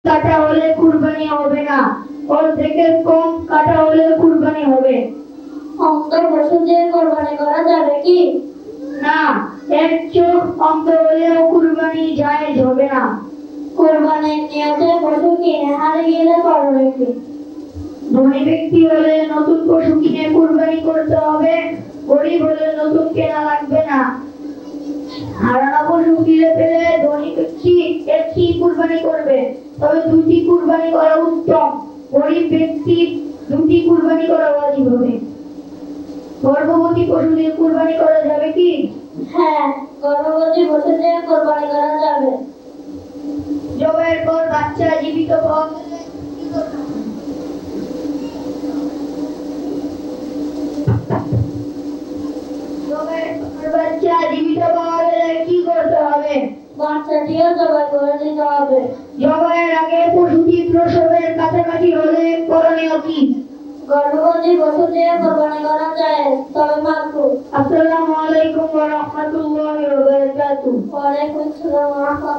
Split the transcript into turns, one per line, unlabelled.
কাটা হলে কুরবানি হবে না, অর্ধেকের কম কাটা হলে কুরবানি হবে।
অন্ধ পশু দিয়ে কোরবানি করা যাবে কি?
না, এক চোখ অন্ধ হলেও কুরবানি জায়েজ হবে না।
কোরবানির নিয়তে পশু কিনে হারিয়ে গেলে করণীয় কি?
ধনী ব্যক্তি হলে নতুন পশু কিনে কুরবানি করতে হবে, গরিব হলে নতুন কেনা লাগবে না। হারানো পশু ফিরে পেলে ধনী ব্যক্তি একটি কুরবানি করবে, তবে দুটি কুরবানি করা উত্তম। গরিব ব্যক্তি দুটি কুরবানি করা ওয়াজিব হবে। গর্ভবতী পশু দিয়ে কুরবানি করা যাবে কি?
হ্যাঁ, গর্ভবতী পশু দিয়ে কোরবানি করা যাবে।
জবাইয়ের পর বাচ্চা জীবিত পাওয়া গেলে কি করতে হবে? জবাইয়ের পর বাচ্চা জীবিত পাওয়া গেলে কি করতে হবে?
বাচ্চাটিও জবাই করে দিতে হবে।
জবাইয়ের আগে পশুটি প্রসবের কাছাকাছি হলে করণীয় কি?
গর্ভবতী পশু দিয়ে কোরবানি করা যায়, তবে মাকরুহ।
আসসালামু আলাইকুম ওয়া রাহমাতুল্লাহি ওয়া বারাকাতুহু।
ওয়ালাইকুম আসসালাম ওয়া রাহমাতুল্লাহ।